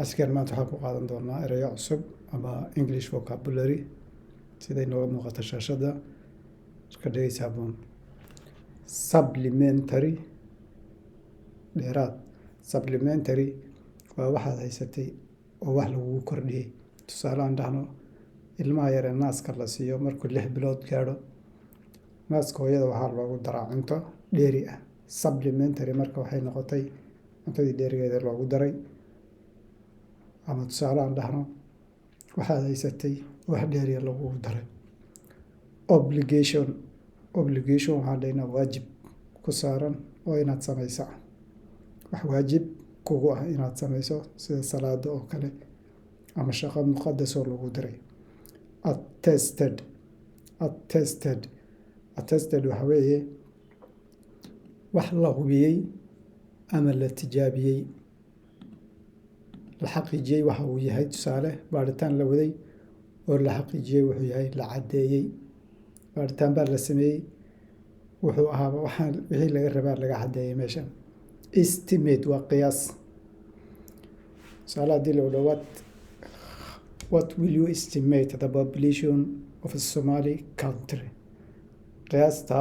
Askar maanta waxaan ku qaadan doonaa erayo cusub ama English vocabulary siday nooga muuqata shaashada iska dhegeysi habboon. Supplementary dheeraad. Supplementary waa waxaad haysatay oo wax lagugu kordhiyey. Tusaale aan dhahno ilmaha yar ee naaska la siiyo markuu 6 bilood gaadho naaska hooyada waxaa loogu daraa cunto dheeri ah. Supplementary marka waxay noqotay cuntadii dheerigeeda loogu daray. Ama tusaale aan dhahno waxaad haysatay wax dheeriya lagugu daray. Obligation waxaa dhaynaa waajib ku saaran oo inaad samaysaa wax waajib kugu ah inaad samayso sida salaada oo kale ama shaqo muqadas oo lagu diray. Attested waxa weeye wax la hubiyey ama la tijaabiyey la xaqiijiyey waxa uu yahay. Tusaale baaritaan la waday oo la xaqiijiyey wuxuu yahay la caddeeyey. Baaritaan baa la sameeyey wuxuu ahaaba waxaan wixii laga rabaa laga caddeeyey meeshan. Estimate waa qiyaas. Tusaale haddii la dhaho what will you estimate the population of a Somali country? Qiyaasta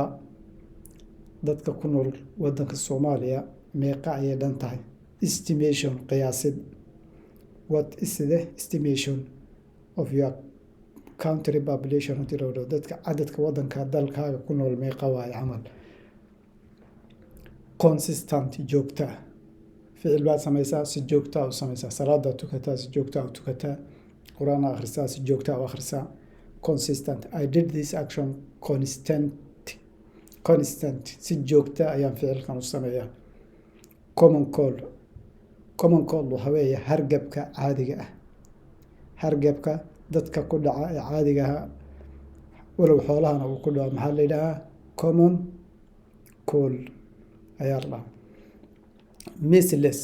dadka ku nool waddanka Soomaaliya meeqa ayay dhan tahay. Estimation qiyaasid. What is the estimation of your country population? Haddii la dhaho dadka cadadka waddanka dalkaaga ku nool meeqa waaye camal. Consistent joogta. Ficil baad samaysaa si joogta u samaysaa. Salaada tukataa si joogta u tukataa. Quraan akhrisaa si joogta u akhrisaa. Consistent. I did this action constant. Si joogta ayaan ficilkan u sameeyaa. Common cold waxa weeye hargabka caadiga ah. Hargabka dadka ku dhaca ee caadiga ah walow xoolahana uu ku dhaco maxaa la yidhahaa common cold ayaa la dhahaa. Measles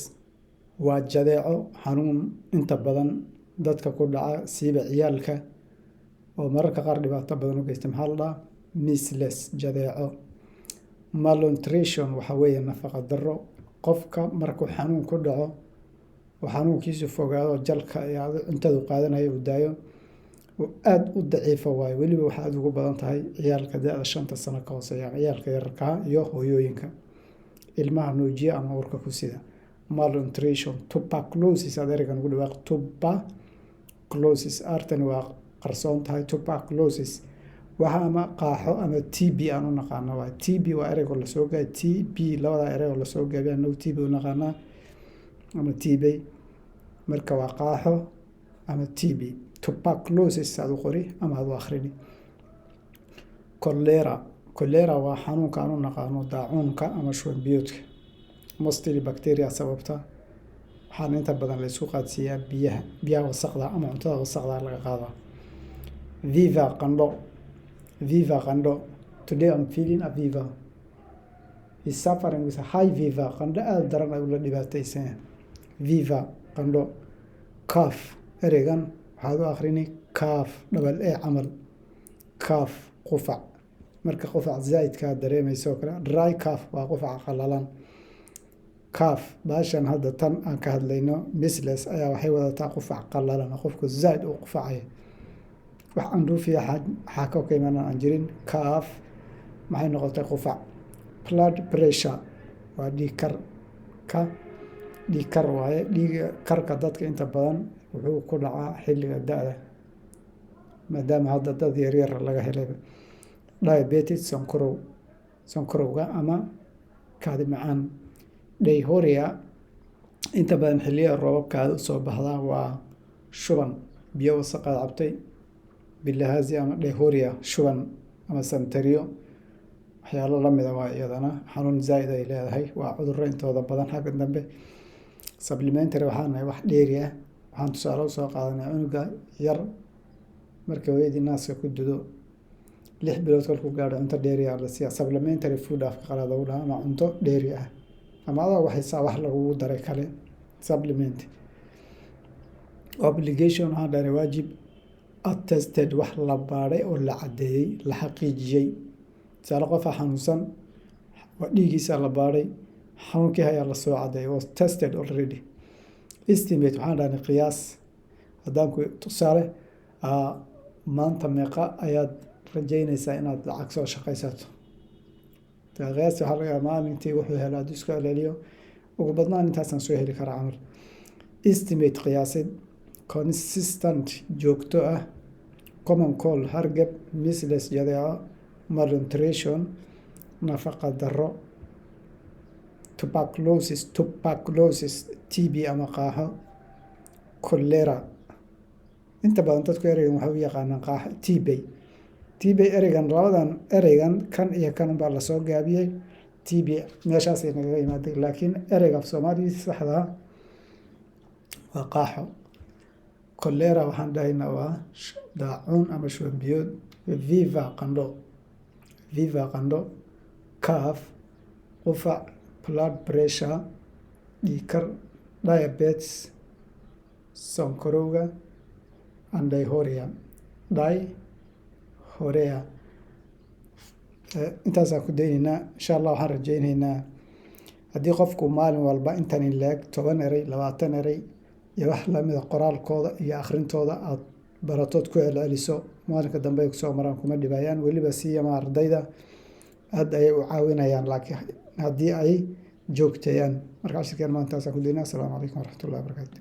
waa jadeeco xanuun inta badan dadka ku dhaca siiba ciyaalka oo mararka qaar dhibaato badan u geysta. Maxaa la dhahaa measles jadeeco. Malnutrition waxa weeye nafaqa darro. Qofka markuu xanuun ku dhaco oo xanuunkiisu fogaado jalka iyo cuntada qaadanayo uu daayo oo aad u daciifo waayo weliba waxa aad ugu badan tahay ciyaalka da'da 5 sano ka hooseeya ciyaalka yararka iyo hooyooyinka ilmaha nuujiya ama uurka ku sida. Malnutrition. Tuberculosis aad ereygan ugu dhawaaq. Tuberculosis artan waa qarsoon tahay. Tuberculosis waxa ama qaaxo ama TB aan u naqaano waa. TB waa ereyga la soo gaabiyay. TB labada erey oo la soo gaabiyay annagu TB u naqaanaa ama TB marka waa qaaxo ama TB. Tuberculosis aad u qori ama aad u akhrini. Cholera waa xanuunka aan u naqaano daacuunka ama shuban biyoodka. Mostly bacteria sababta. Waxaan inta badan la isku qaadsiiyaa biyaha wasaqda ama cuntada wasaqda laga qaadaa. Fever qandho. Today I'm feeling a fever. He's suffering with a high fever. Qandho aad daran ay ula dhibaataysan. Fever qandho. Cough ereygan waxaad u akhrini cough double A camal. Cough qufac. Marka qufac zaidka dareemayso kale. Dry cough waa qufac qalalan. Cough baashan hadda tan aan ka hadlayno measles ayaa waxay wadataa qufac qalalan qofku zaid u qufacay. wax aan dhuufiya xaaka ka imaanaan aan jirin. Cough maxay noqotay qufac. Blood pressure waa dhiig kar waaye. Dhiig karka dadka inta badan wuxuu ku dhacaa xilliga da'da maadaama hadda dad yaryar laga helay. Diabetes sonkorowga ama kaadi macaan. Diarrhea inta badan xilliga roobabka aad u soo baxda waa shuban biyo wasaq aad cabtay. Bilhazi ama diarrhea shuban ama santeriyo waxyaalo la mid ah waa iyadana xanuun zaid ay leedahay. Waa cudurro intooda badan xagga dambe. Supplementary waxaan wax dheeri ah waxaan tusaale u soo qaadanay cunuga yar marka hooyadii naaska ku dudo 6 bilood kolkuu gaadho cunto dheeri ah la siiyaa. Supplementary food afka qalaad lagu dhahaa ama cunto dheeri ah ama adaa waxaysaa wax lagugu daray kale. Supplement. Obligation waxaan dhahnay waajib. Attested wax la baaray oo la caddeeyey la xaqiijiyey. Tusaale qofa xanuunsan waa dhiigiisa la baaray xanuunkii ayaa la soo caddeeyay was tested already. estimate waxaan dhahnay qiyaas. haddaan ku tusaale maanta meeqa ayaad rajaynaysaa inaad lacag soo shaqaysato. qiyaastii waxaa laga yaabaa maalintii wuxuu helaa hadduu isku celceliyo ugu badnaan intaasaan soo heli karaa camal. estimate qiyaasid. consistent joogto ah. common cold hargab, measles jadeeco, malnutrition nafaqa darro, tuberculosis TB ama qaaxo, cholera. inta badan dadku ereygan waxay u yaqaanaan qaaxo TB ereygan labadan ereygan kan iyo kan baa lasoo gaabiyey. TB meeshaasay nagaga yimaadeen, laakiin ereyga af Soomaaliga saxda waa qaaxo. cholera waxaan dhahaynaa waa daacuun ama shuban biyood. viva qandho, cough qufac, blood pressure dhiigkar, diabetes sonkorowga, and diarrhea. intaasaan ku daynaynaa. insha Allah waxaan rajaynaynaa haddii qofku maalin walba intan leeg 10 erey 20 erey iyo wax lamida qoraalkooda iyo akhrintooda aad baratood ku celceliso, maalinka dambe ay kusoo maraan kuma dhibayaan. weliba siyama ardayda aad ayay u caawinayaan, laakiin haddii ay joogteeyaan. marka cashirkeen maanta taasaan ku daynaa. asalaamu calaykum waraxmatullahi wabarakaatu.